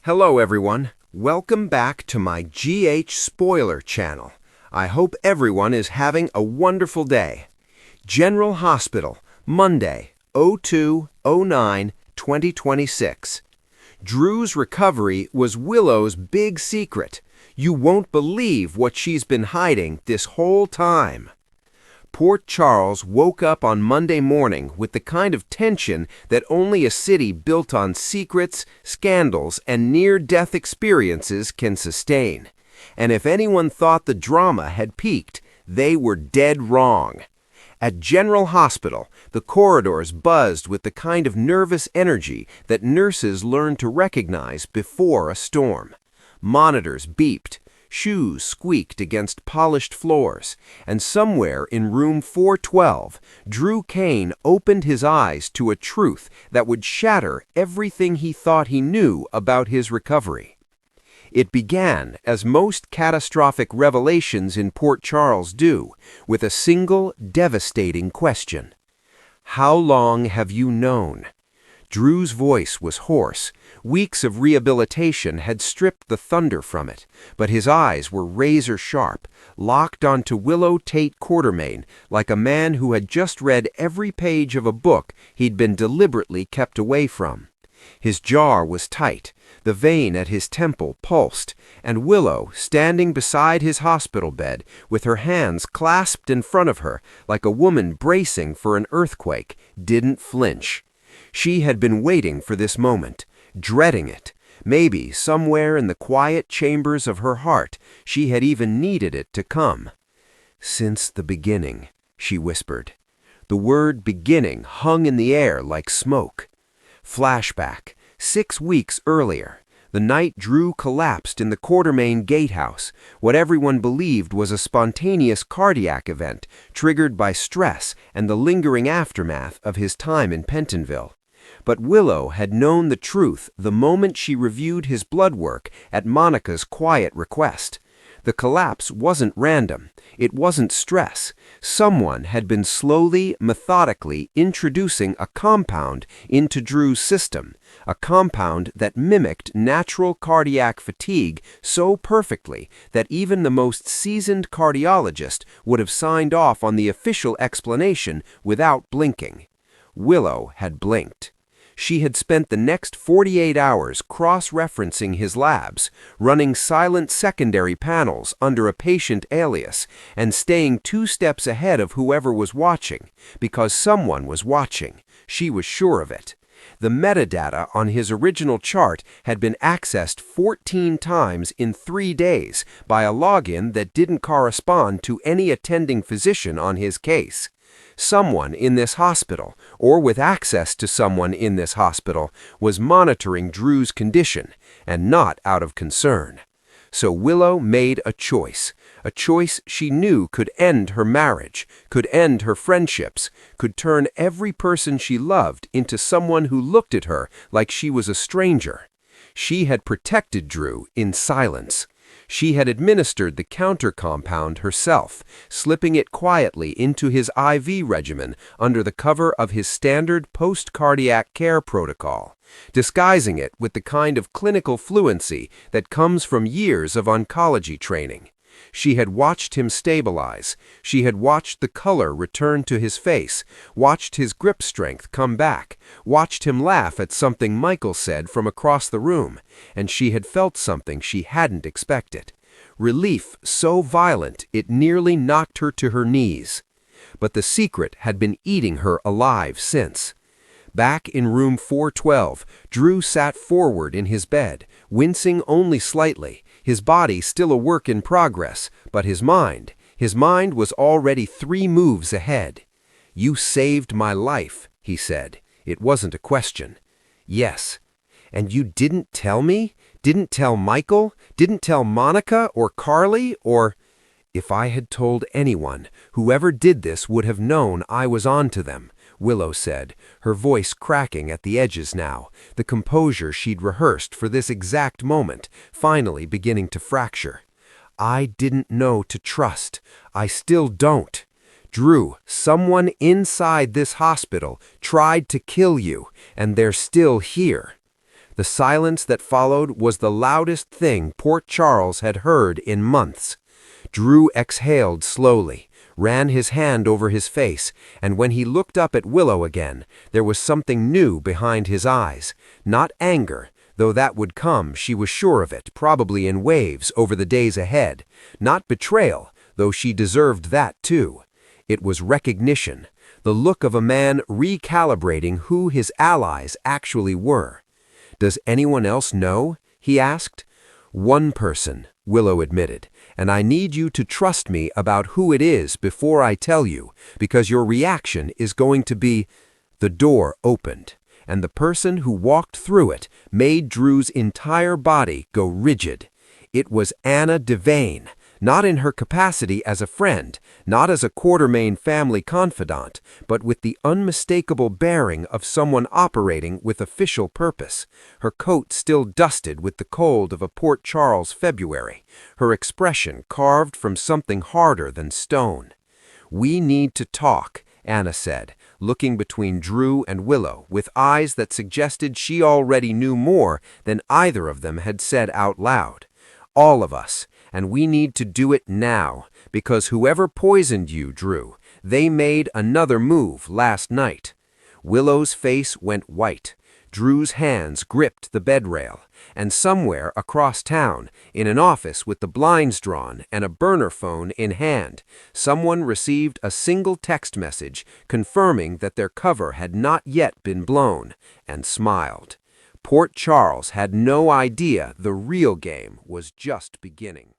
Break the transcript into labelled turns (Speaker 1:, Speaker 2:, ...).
Speaker 1: Hello everyone, welcome back to my GH Spoiler channel. I hope everyone is having a wonderful day. General Hospital, Monday, 02/09/2026. Drew's recovery was Willow's big secret. You won't believe what she's been hiding this whole time. Port Charles woke up on Monday morning with the kind of tension that only a city built on secrets, scandals, and near-death experiences can sustain. And if anyone thought the drama had peaked, they were dead wrong. At General Hospital, the corridors buzzed with the kind of nervous energy that nurses learn to recognize before a storm. Monitors beeped. Shoes squeaked against polished floors, and somewhere in room 412, Drew Kane opened his eyes to a truth that would shatter everything he thought he knew about his recovery. It began, as most catastrophic revelations in Port Charles do, with a single devastating question. How long have you known? Drew's voice was hoarse. Weeks of rehabilitation had stripped the thunder from it, but his eyes were razor-sharp, locked onto Willow Tate Quartermain like a man who had just read every page of a book he'd been deliberately kept away from. His jaw was tight, the vein at his temple pulsed, and Willow, standing beside his hospital bed, with her hands clasped in front of her like a woman bracing for an earthquake, didn't flinch. She had been waiting for this moment, dreading it. Maybe somewhere in the quiet chambers of her heart, she had even needed it to come. Since the beginning, she whispered. The word beginning hung in the air like smoke. Flashback, 6 weeks earlier, the night Drew collapsed in the Quartermain gatehouse, what everyone believed was a spontaneous cardiac event triggered by stress and the lingering aftermath of his time in Pentonville. But Willow had known the truth the moment she reviewed his blood work at Monica's quiet request. The collapse wasn't random. It wasn't stress. Someone had been slowly, methodically introducing a compound into Drew's system, a compound that mimicked natural cardiac fatigue so perfectly that even the most seasoned cardiologist would have signed off on the official explanation without blinking. Willow had blinked. She had spent the next 48 hours cross-referencing his labs, running silent secondary panels under a patient alias, and staying 2 steps ahead of whoever was watching, because someone was watching. She was sure of it. The metadata on his original chart had been accessed 14 times in 3 days by a login that didn't correspond to any attending physician on his case. Someone in this hospital, or with access to someone in this hospital, was monitoring Drew's condition, and not out of concern. So Willow made a choice she knew could end her marriage, could end her friendships, could turn every person she loved into someone who looked at her like she was a stranger. She had protected Drew in silence. She had administered the counter compound herself, slipping it quietly into his IV regimen under the cover of his standard post-cardiac care protocol, disguising it with the kind of clinical fluency that comes from years of oncology training. She had watched him stabilize. She had watched the color return to his face, watched his grip strength come back, watched him laugh at something Michael said from across the room, and she had felt something she hadn't expected. Relief so violent it nearly knocked her to her knees. But the secret had been eating her alive since. Back in room 412, Drew sat forward in his bed, wincing only slightly, his body still a work in progress, but his mind was already 3 moves ahead. "You saved my life," he said. It wasn't a question. "Yes." "And you didn't tell me? Didn't tell Michael? Didn't tell Monica or Carly or—" "If I had told anyone, whoever did this would have known I was on to them," Willow said, her voice cracking at the edges now, the composure she'd rehearsed for this exact moment, finally beginning to fracture. "I didn't know to trust. I still don't. Drew, someone inside this hospital tried to kill you, and they're still here." The silence that followed was the loudest thing Port Charles had heard in months. Drew exhaled slowly, ran his hand over his face, and when he looked up at Willow again, there was something new behind his eyes. Not anger, though that would come, she was sure of it, probably in waves over the days ahead. Not betrayal, though she deserved that too. It was recognition, the look of a man recalibrating who his allies actually were. "Does anyone else know?" he asked. "One person," Willow admitted, "and I need you to trust me about who it is before I tell you, because your reaction is going to be—" The door opened, and the person who walked through it made Drew's entire body go rigid. It was Anna Devane, not in her capacity as a friend, not as a Quartermain family confidant, but with the unmistakable bearing of someone operating with official purpose. Her coat still dusted with the cold of a Port Charles February, her expression carved from something harder than stone. "We need to talk," Anna said, looking between Drew and Willow with eyes that suggested she already knew more than either of them had said out loud. "All of us. And we need to do it now, because whoever poisoned you, Drew, they made another move last night." Willow's face went white. Drew's hands gripped the bedrail, and somewhere across town, in an office with the blinds drawn and a burner phone in hand, someone received a single text message confirming that their cover had not yet been blown, and smiled. Port Charles had no idea the real game was just beginning.